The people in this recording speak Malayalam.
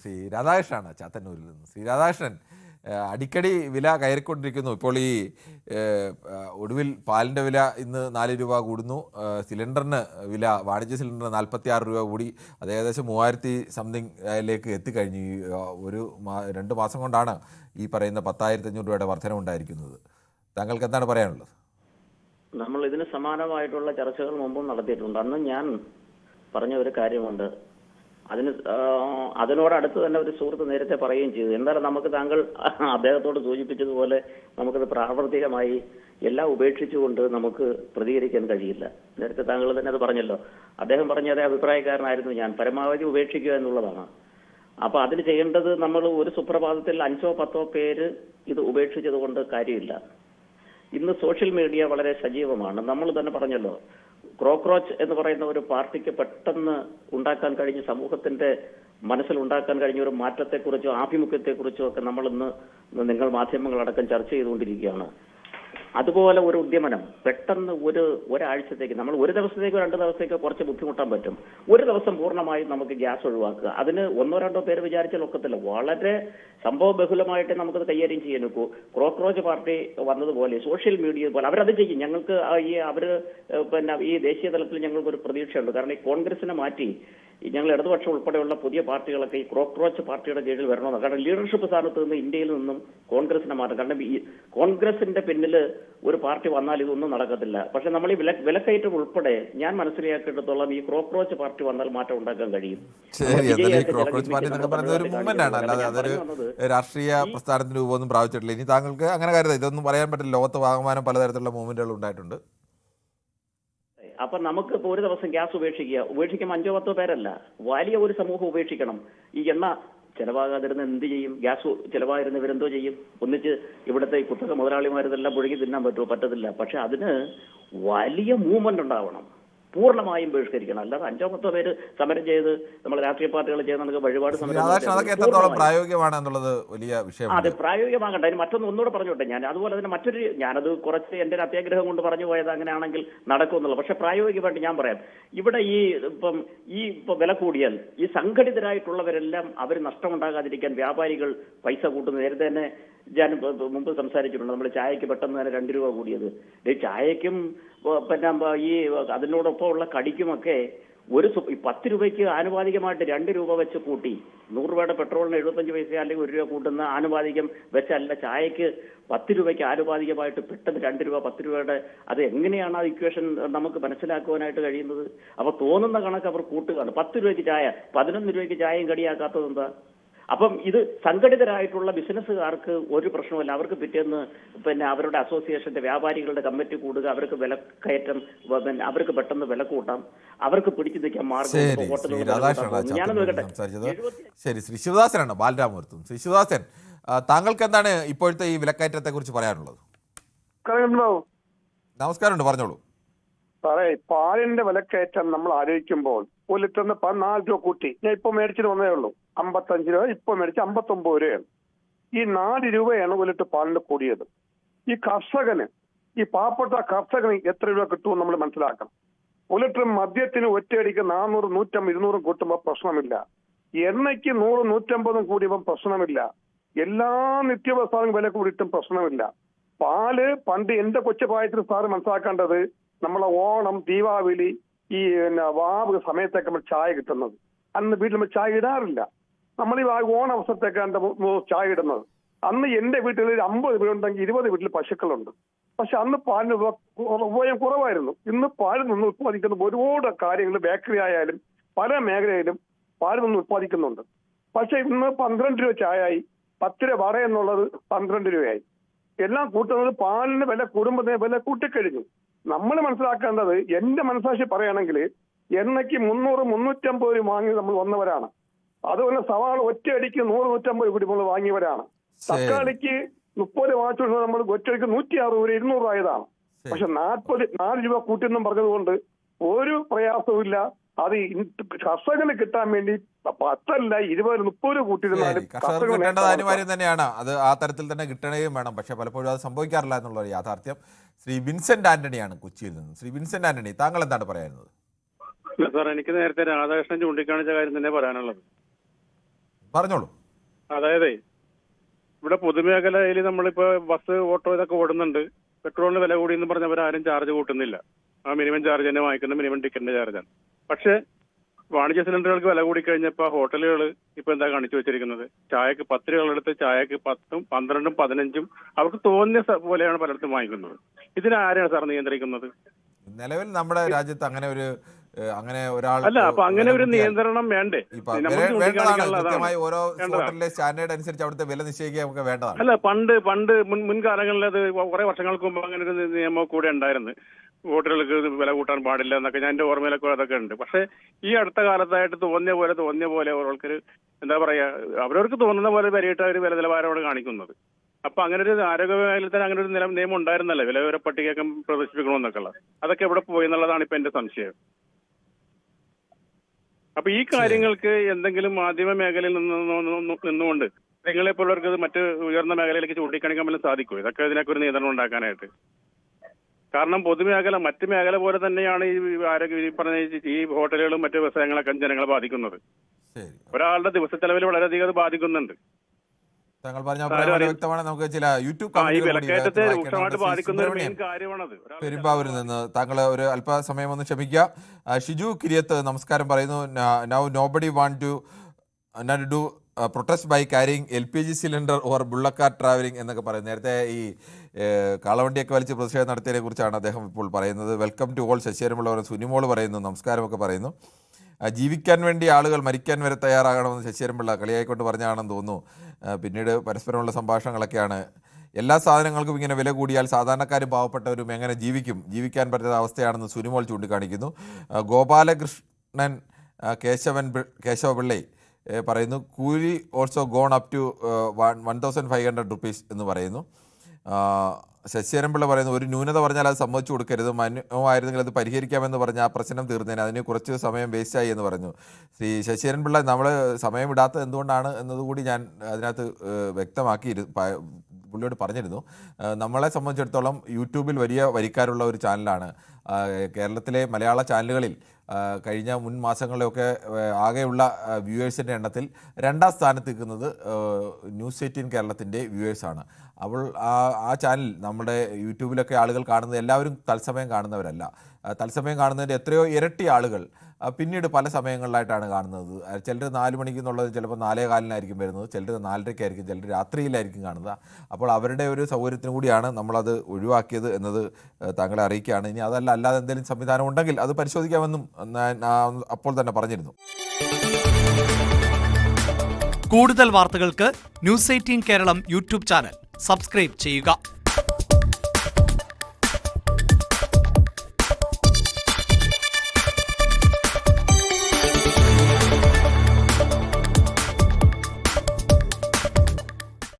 ശ്രീ രാധാകൃഷ്ണനാണ് ചാത്തന്നൂരിൽ നിന്ന്. ശ്രീ രാധാകൃഷ്ണൻ, അടിക്കടി വില കയറിക്കൊണ്ടിരിക്കുന്നു. ഇപ്പോൾ ഈ ഒടുവിൽ പാലിൻ്റെ വില ഇന്ന് 4 രൂപ കൂടുന്നു. സിലിണ്ടറിന് വില, വാണിജ്യ സിലിണ്ടറിന് 46 രൂപ കൂടി. അത് ഏകദേശം 3000 സംതിങ് ലേക്ക് എത്തിക്കഴിഞ്ഞു. ഒരു 2 മാസം കൊണ്ടാണ് ഈ പറയുന്ന 10,500 രൂപയുടെ വർധന ഉണ്ടായിരിക്കുന്നത്. താങ്കൾക്ക് എന്താണ് പറയാനുള്ളത്? നമ്മൾ ഇതിന് സമാനമായിട്ടുള്ള ചർച്ചകൾ മുമ്പും നടത്തിയിട്ടുണ്ട്. അന്ന് ഞാൻ പറഞ്ഞ ഒരു കാര്യമുണ്ട്. അതിനോടടുത്ത് തന്നെ ഒരു സുഹൃത്ത് നേരത്തെ പറയുകയും ചെയ്തു. എന്തായാലും നമുക്ക് താങ്കൾ അദ്ദേഹത്തോട് സൂചിപ്പിച്ചതുപോലെ നമുക്കത് പ്രാവർത്തികമായി എല്ലാം ഉപേക്ഷിച്ചുകൊണ്ട് നമുക്ക് പ്രതികരിക്കാൻ കഴിയില്ല. നേരത്തെ താങ്കൾ തന്നെ അത് പറഞ്ഞല്ലോ. അദ്ദേഹം പറഞ്ഞ അതേ അഭിപ്രായക്കാരനായിരുന്നു ഞാൻ. പരമാവധി ഉപേക്ഷിക്കുക എന്നുള്ളതാണ്. അപ്പൊ അതിന് ചെയ്യേണ്ടത്, നമ്മൾ ഒരു സുപ്രഭാതത്തിൽ 5 or 10 പേര് ഇത് ഉപേക്ഷിച്ചത് കൊണ്ട് കാര്യമില്ല. ഇന്ന് സോഷ്യൽ മീഡിയ വളരെ സജീവമാണ്. നമ്മൾ തന്നെ പറഞ്ഞല്ലോ, ക്രോക്രോച്ച് എന്ന് പറയുന്ന ഒരു പാർട്ടിക്ക് പെട്ടെന്ന് ഉണ്ടാക്കാൻ കഴിഞ്ഞ, സമൂഹത്തിന്റെ മനസ്സിൽ ഉണ്ടാക്കാൻ കഴിഞ്ഞ ഒരു മാറ്റത്തെക്കുറിച്ചോ ആഭിമുഖ്യത്തെക്കുറിച്ചോ ഒക്കെ നമ്മൾ ഇന്ന് നിങ്ങൾ മാധ്യമങ്ങളടക്കം ചർച്ച ചെയ്തുകൊണ്ടിരിക്കുകയാണ്. അതുപോലെ ഒരു ഉദ്യമനം പെട്ടെന്ന് ഒരാഴ്ചത്തേക്ക്, നമ്മൾ ഒരു ദിവസത്തേക്കോ 2 ദിവസത്തേക്കോ കുറച്ച് ബുദ്ധിമുട്ടാൻ പറ്റും. ഒരു ദിവസം പൂർണ്ണമായും നമുക്ക് ഗ്യാസ് ഒഴിവാക്കുക. അതിന് 1 or 2 പേര് വിചാരിച്ചാൽ ഒക്കത്തില്ല. വളരെ സംഭവ ബഹുലമായിട്ട് നമുക്കത് കൈകാര്യം ചെയ്യാൻ നോക്കൂ. ക്രോക്രോച്ച് പാർട്ടി വന്നതുപോലെ സോഷ്യൽ മീഡിയ പോലെ അവരത് ചെയ്യും. ഞങ്ങൾക്ക് ഈ ദേശീയ തലത്തിൽ ഞങ്ങൾക്ക് ഒരു പ്രതീക്ഷയുണ്ട്. കാരണം ഈ കോൺഗ്രസിനെ മാറ്റി ഞങ്ങൾ ഇടതുപക്ഷം ഉൾപ്പെടെയുള്ള പുതിയ പാർട്ടികളൊക്കെ ഈ ക്രോക്രോച്ച് പാർട്ടിയുടെ കീഴിൽ വരണമെന്ന്. കാരണം ലീഡർഷിപ്പ് സ്ഥാനത്ത് നിന്ന് ഇന്ത്യയിൽ നിന്നും കോൺഗ്രസിനെ മാറ്റം. കാരണം ഈ കോൺഗ്രസിന്റെ പിന്നിൽ ഒരു പാർട്ടി വന്നാൽ ഇതൊന്നും നടക്കത്തില്ല. പക്ഷെ നമ്മൾ ഈ വിലക്കയറ്റം ഉൾപ്പെടെ ഞാൻ മനസ്സിലാക്കിയിടത്തോളം ഈ ക്രോക്രോച്ച് പാർട്ടി വന്നാൽ മാറ്റം ഉണ്ടാക്കാൻ കഴിയും. രാഷ്ട്രീയ പ്രസ്ഥാനത്തിന് രൂപമൊന്നും പ്രാപിച്ചിട്ടില്ല. ഇനി താങ്കൾക്ക് അങ്ങനെ കരുതാം, ഇതൊന്നും പറയാൻ പറ്റില്ല. ലോകത്ത് വാങ്ങുവാനും പലതരത്തിലുള്ള മൂവ്മെന്റുകൾ ഉണ്ടായിട്ടുണ്ട്. അപ്പൊ നമുക്ക് ഇപ്പോൾ ഒരു ദിവസം ഗ്യാസ് ഉപേക്ഷിക്കുമ്പോൾ 5 or 10 പേരല്ല, വലിയ ഒരു സമൂഹം ഉപേക്ഷിക്കണം. ഈ എണ്ണ ചെലവാകാതിരുന്ന എന്ത് ചെയ്യും? ഗ്യാസ് ചെലവായിരുന്നവരെന്തോ ചെയ്യും? ഒന്നിച്ച് ഇവിടുത്തെ ഈ കുത്തക മുതലാളിമാരിതെല്ലാം പുഴുകി തിന്നാൻ പറ്റത്തില്ല. പക്ഷെ അതിന് വലിയ മൂവ്മെന്റ് ഉണ്ടാവണം. പൂർണ്ണമായും ബഹിഷ്കരിക്കണം. അല്ലാതെ 5 or 10 പേര് സമരം ചെയ്ത് നമ്മൾ രാഷ്ട്രീയ പാർട്ടികൾ ചെയ്യുന്ന നമുക്ക് വഴിപാട് പ്രായോഗികമാണ് എന്നുള്ളത് വലിയ വിഷയം. അതെ, പ്രായോഗികമാകട്ടെ. അതിന് മറ്റൊന്ന് ഒന്നുകൂടെ പറഞ്ഞോട്ടെ ഞാൻ. അതുപോലെ തന്നെ ഞാനത് കുറച്ച് എന്റെ ഒരു അത്യാഗ്രഹം കൊണ്ട് പറഞ്ഞു പോയത് അങ്ങനെയാണെങ്കിൽ നടക്കുമെന്നുള്ളത്. പക്ഷെ പ്രായോഗികമായിട്ട് ഞാൻ പറയാം, ഇവിടെ ഈ വില കൂടിയാൽ ഈ സംഘടിതരായിട്ടുള്ളവരെല്ലാം അവർ നഷ്ടമുണ്ടാകാതിരിക്കാൻ വ്യാപാരികൾ പൈസ കൂട്ടുന്നു. നേരത്തെ തന്നെ ഞാൻ മുമ്പ് സംസാരിച്ചിട്ടുണ്ട്. നമ്മൾ ചായക്ക് പെട്ടെന്ന് തന്നെ 2 രൂപ കൂടിയത്. ചായക്കും പിന്നെ ഈ അതിനോടൊപ്പം ഉള്ള കടിക്കുമൊക്കെ 10 രൂപയ്ക്ക് ആനുപാതികമായിട്ട് 2 രൂപ വെച്ച് കൂട്ടി. 100 രൂപയുടെ പെട്രോളിന് 75 പൈസ അല്ലെങ്കിൽ 1 രൂപ കൂട്ടുന്ന ആനുപാതികം വെച്ചല്ല ചായക്ക് 10 രൂപയ്ക്ക് ആനുപാതികമായിട്ട് പെട്ടെന്ന് 2 രൂപ 10 രൂപയുടെ, അത് എങ്ങനെയാണ് ആ ഇക്വേഷൻ നമുക്ക് മനസ്സിലാക്കുവാനായിട്ട് കഴിയുന്നത്? അപ്പൊ തോന്നുന്ന കണക്ക് അവർ കൂട്ടുകയാണ്. 10 രൂപയ്ക്ക് ചായ 11 രൂപയ്ക്ക് ചായയും കടിയാക്കാത്തത് എന്താ? അപ്പം ഇത് സംഘടിതരായിട്ടുള്ള ബിസിനസ്സുകാർക്ക് ഒരു പ്രശ്നമില്ല. അവർക്ക് പിറ്റേന്ന് അവരുടെ അസോസിയേഷന്റെ വ്യാപാരികളുടെ കമ്മിറ്റി കൂടുക, അവർക്ക് വിലക്കയറ്റം, അവർക്ക് പെട്ടെന്ന് വില കൂട്ടാം, അവർക്ക് പിടിച്ചു നിൽക്കാൻ മാർഗം. ശരി, ശ്രീ ശിവദാസനാണ് ബാലരാമപുരത്തും. ശ്രീ ശിവദാസൻ, താങ്കൾക്ക് എന്താണ് ഇപ്പോഴത്തെ ഈ വിലക്കയറ്റത്തെ കുറിച്ച് പറയാനുള്ളത്? നമസ്കാരമുണ്ട്, പറഞ്ഞോളൂ. പാലിന്റെ വിലക്കയറ്റം നമ്മൾ ആലോചിക്കുമ്പോൾ 1 ലിറ്ററിന് 4 രൂപ കൂട്ടി. ഞാൻ ഇപ്പൊ മേടിച്ചിട്ട് വന്നേ ഉള്ളൂ. 55 രൂപ, ഇപ്പൊ മേടിച്ച് 59 രൂപയാണ്. ഈ 4 രൂപയാണ് 1 ലിറ്റർ പാലിന് കൂടിയത്. ഈ കർഷകന്, ഈ പാവപ്പെട്ട കർഷകന് എത്ര രൂപ കിട്ടുമെന്ന് നമ്മൾ മനസ്സിലാക്കണം. 1 ലിറ്റർ മദ്യത്തിന് ഒറ്റയടിക്ക് 400, 150, 200 കൂട്ടുമ്പോൾ പ്രശ്നമില്ല. എണ്ണയ്ക്ക് 100, 150 കൂടിയപ്പോൾ പ്രശ്നമില്ല. എല്ലാ നിത്യവസാനം വില കൂടിയിട്ടും പ്രശ്നമില്ല. പാല് പണ്ട് എന്റെ കൊച്ചുപ്രായത്തിൽ സാറ് മനസ്സിലാക്കേണ്ടത്, നമ്മളെ ഓണം, ദീപാവലി, ഈ വാവ് സമയത്തൊക്കെ നമ്മൾ ചായ കിട്ടുന്നത്. അന്ന് വീട്ടിൽ നമ്മൾ ചായ ഇടാറില്ല. നമ്മൾ ഈ ഓണവസരത്തേക്കാണ് ചായ ഇടുന്നത്. അന്ന് എന്റെ വീട്ടിൽ 50 വീടുണ്ടെങ്കിൽ 20 വീട്ടിൽ പശുക്കളുണ്ട്. പക്ഷെ അന്ന് പാലിന് ഉപയോഗം കുറവായിരുന്നു. ഇന്ന് പാലിൽ നിന്ന് ഉത്പാദിക്കുന്ന ഒരുപാട് കാര്യങ്ങൾ, ബേക്കറി ആയാലും പല മേഖലയിലും പാലിൽ നിന്ന് ഉത്പാദിക്കുന്നുണ്ട്. പക്ഷെ ഇന്ന് 12 രൂപ ചായയായി, 10 രൂപ വട എന്നുള്ളത് 12 രൂപയായി. എല്ലാം കൂട്ടുന്നത് പാലിന് വില കൂടുമ്പോൾ വില കൂട്ടിക്കഴിഞ്ഞു. നമ്മൾ മനസ്സിലാക്കേണ്ടത്, എന്റെ മനസാക്ഷി പറയുകയാണെങ്കിൽ, എണ്ണയ്ക്ക് 300, 350 രൂപ വാങ്ങി നമ്മൾ വന്നവരാണ്. അതുപോലെ സവാള ഒറ്റയടിക്ക് 100, 150 കൂടി നമ്മൾ വാങ്ങിയവരാണ്. തക്കാളിക്ക് 30 വാങ്ങിച്ചു നമ്മൾ ഒറ്റയടിക്ക് 160 രൂപ, 200 ആയതാണ്. പക്ഷെ 4 രൂപ കൂട്ടിയെന്നും പറഞ്ഞതുകൊണ്ട് ഒരു പ്രയാസവും. അത് കർഷകന് കിട്ടാൻ വേണ്ടി 10 അല്ല 20, 30 കൂട്ടിയിരുന്നാലും അനിവാര്യം തന്നെയാണ്. അത് ആ തരത്തിൽ തന്നെ കിട്ടണേയും വേണം. പക്ഷെ പലപ്പോഴും അത് സംഭവിക്കാറില്ല എന്നുള്ള ഒരു യാഥാർത്ഥ്യം. ശ്രീ വിൻസെന്റ് ആന്റണിയാണ് കൊച്ചിയിൽ നിന്ന്. ശ്രീ വിൻസെന്റ് ആന്റണി, താങ്കൾ എന്താണ് പറയുന്നത്? സാർ, എനിക്ക് നേരത്തെ രാധാകൃഷ്ണൻ ചൂണ്ടിക്കാണിച്ച കാര്യം തന്നെ പറയാനുള്ളത്. പറഞ്ഞോളൂ. അതായത് ഇവിടെ പൊതുമേഖലയിൽ നമ്മളിപ്പോ ബസ്, ഓട്ടോ ഇതൊക്കെ ഓടുന്നുണ്ട്. പെട്രോളിന് വില കൂടി എന്ന് പറഞ്ഞവരാരും ചാർജ് കൂട്ടുന്നില്ല. ആ മിനിമം ചാർജ് തന്നെ വാങ്ങിക്കുന്ന മിനിമം ടിക്കറ്റിന്റെ ചാർജാണ്. പക്ഷെ വാണിജ്യ സിലിണ്ടറുകൾക്ക് വില കൂടി കഴിഞ്ഞപ്പോ ഹോട്ടലുകൾ ഇപ്പൊ എന്താ കാണിച്ചു വെച്ചിരിക്കുന്നത്? ചായക്ക് 10 രൂപകളെടുത്ത് ചായക്ക് 10, 12, 15 അവർക്ക് തോന്നിയ പോലെയാണ് പലയിടത്തും വാങ്ങിക്കുന്നത്. ഇതിനാരെയാണ് സാർ നിയന്ത്രിക്കുന്നത്? നിലവിൽ നമ്മുടെ രാജ്യത്ത് അങ്ങനെ ഒരാൾ അല്ല, അപ്പൊ അങ്ങനെ ഒരു നിയന്ത്രണം വേണ്ടേ? കൃത്യമായി ഓരോ ഹോട്ടലിലെ സ്റ്റാൻഡേർഡ് അനുസരിച്ച് അവിടുത്തെ വില നിശ്ചയിക്കുക നമുക്ക് വേണ്ടതാണ്. അല്ല, പണ്ട് മുൻകാലങ്ങളിൽ അത് കുറെ വർഷങ്ങൾക്ക് മുമ്പ് അങ്ങനെ ഒരു നിയമം കൂടെ ഉണ്ടായിരുന്നു. ഹോട്ടലുകൾക്ക് വില കൂട്ടാൻ പാടില്ല എന്നൊക്കെ ഞാൻ എന്റെ ഓർമ്മയിലൊക്കെ അതൊക്കെ ഉണ്ട്. പക്ഷെ ഈ അടുത്ത കാലത്തായിട്ട് തോന്നിയ പോലെ ഓരോരുത്തർ എന്താ പറയാ, അവരവർക്ക് തോന്നുന്ന പോലെ വരിയിട്ട് അവർ വില നിലവാരമാണ് കാണിക്കുന്നത്. അപ്പൊ അങ്ങനെ ഒരു ആരോഗ്യ മേഖലയിൽ തന്നെ അങ്ങനെ ഒരു നിയമം ഉണ്ടായിരുന്നല്ലേ, വില പട്ടികയൊക്കെ പ്രദർശിപ്പിക്കണമെന്നൊക്കെ ഉള്ളത്. അതൊക്കെ എവിടെ പോയി എന്നുള്ളതാണ് ഇപ്പൊ എന്റെ സംശയം. അപ്പൊ ഈ കാര്യങ്ങൾക്ക് എന്തെങ്കിലും മാധ്യമ മേഖലയിൽ നിന്നുകൊണ്ട് നിങ്ങളെപ്പോലുള്ളവർക്ക് മറ്റ് ഉയർന്ന മേഖലയിലേക്ക് ചൂണ്ടിക്കാണിക്കാൻ പോലും സാധിക്കുമോ? ഇതൊക്കെ ഇതിനൊക്കെ ഒരു നിയന്ത്രണം ഉണ്ടാക്കാനായിട്ട്. കാരണം പൊതുമേഖല മറ്റു മേഖല പോലെ തന്നെയാണ് ഈ പറഞ്ഞ ഈ ഹോട്ടലുകളും മറ്റു വ്യവസായങ്ങളൊക്കെ ജനങ്ങളെ ബാധിക്കുന്നത്. ഒരാളുടെ ദിവസച്ചെലവിൽ വളരെയധികം അത് ബാധിക്കുന്നുണ്ട്. താങ്കൾ പറഞ്ഞ വളരെ വ്യക്തമാണ്. നമുക്ക് ചില യൂട്യൂബ് വിലക്കയറ്റത്തെ രൂക്ഷമായിട്ട് ബാധിക്കുന്ന ഒരു മെയിൻ കാര്യമാണത്. പെരുമ്പാവൂരിൽ നിന്ന് താങ്കൾ ഒരു അല്പസമയം ഒന്ന് ക്ഷമിക്കുക. ഷിജു കിരിയത്ത് നമസ്കാരം പറയുന്നു. Now nobody want to do protest by carrying LPG cylinder or bullet car travelling എന്നൊക്കെ പറയും. നേരത്തെ ഈ കാളവണ്ടിയൊക്കെ വലിച്ച് പ്രതിഷേധം നടത്തിയതിനെ കുറിച്ചാണ് അദ്ദേഹം ഇപ്പോൾ പറയുന്നത്. Welcome to all. Sasidharanpillai Sunimol പറയുന്നു നമസ്കാരമൊക്കെ പറയുന്നു. ജീവിക്കാൻ വേണ്ടി ആളുകൾ മരിക്കാൻ വരെ തയ്യാറാകണമെന്ന് ശശിധരൻപിള്ള കളിയായിക്കൊണ്ട് പറഞ്ഞാണെന്ന് തോന്നുന്നു. പിന്നീട് പരസ്പരമുള്ള സംഭാഷണങ്ങളൊക്കെയാണ്. എല്ലാ സാധനങ്ങൾക്കും ഇങ്ങനെ വില കൂടിയാൽ സാധാരണക്കാരും പാവപ്പെട്ടവരും എങ്ങനെ ജീവിക്കാൻ പറ്റുന്ന അവസ്ഥയാണെന്ന് സുനിമോൾ ചൂണ്ടിക്കാണിക്കുന്നു. ഗോപാലകൃഷ്ണൻ കേശവപിള്ളൈ പറയുന്നു കൂലി also gone up to 1,500 rupees എന്ന് പറയുന്നു. ശശിധരൻപിള്ള പറയുന്നു ഒരു ന്യൂനത പറഞ്ഞാൽ അത് സമ്മതിച്ചു കൊടുക്കരുത്, മാന്യമായിരുന്നെങ്കിൽ അത് പരിഹരിക്കാമെന്ന് പറഞ്ഞാൽ ആ പ്രശ്നം തീർന്നേനെ, അതിന് കുറച്ച് സമയം വേസ്റ്റായി എന്ന് പറഞ്ഞു. ശ്രീ ശശിധരൻപിള്ള നമ്മൾ സമയം ഇടാത്തത് എന്തുകൊണ്ടാണ് എന്നതുകൂടി ഞാൻ അതിനകത്ത് പുള്ളിയോട് പറഞ്ഞിരുന്നു. നമ്മളെ സംബന്ധിച്ചിടത്തോളം യൂട്യൂബിൽ വലിയ വരിക്കാരുള്ള ഒരു ചാനലാണ്. കേരളത്തിലെ മലയാള ചാനലുകളിൽ കഴിഞ്ഞ മുൻ മാസങ്ങളിലൊക്കെ ആകെയുള്ള വ്യൂവേഴ്സിൻ്റെ എണ്ണത്തിൽ 2ാം സ്ഥാനത്ത് നിൽക്കുന്നത് ന്യൂസ് 18 കേരളത്തിൻ്റെ വ്യൂവേഴ്സാണ്. അപ്പോൾ ആ ചാനൽ നമ്മുടെ യൂട്യൂബിലൊക്കെ ആളുകൾ കാണുന്നത് എല്ലാവരും തത്സമയം കാണുന്നവരല്ല. തത്സമയം കാണുന്നതിൻ്റെ എത്രയോ ഇരട്ടി ആളുകൾ പിന്നീട് പല സമയങ്ങളിലായിട്ടാണ് കാണുന്നത്. ചിലർ 4 മണിക്ക് എന്നുള്ളത് ചിലപ്പോൾ 4:15 വരുന്നത്, ചിലർ 4:30 ചിലർ രാത്രിയിലായിരിക്കും കാണുന്നത്. അപ്പോൾ അവരുടെ ഒരു സൗകര്യത്തിന് കൂടിയാണ് നമ്മളത് ഒഴിവാക്കിയത് എന്നത് താങ്കളെ അറിയിക്കുകയാണ്. ഇനി അല്ലാതെ എന്തെങ്കിലും സംവിധാനം ഉണ്ടെങ്കിൽ അത് പരിശോധിക്കാമെന്നും അപ്പോൾ തന്നെ പറഞ്ഞിരുന്നു. കൂടുതൽ വാർത്തകൾക്ക് news 18 Keralam YouTube channel subscribe ചെയ്യുക.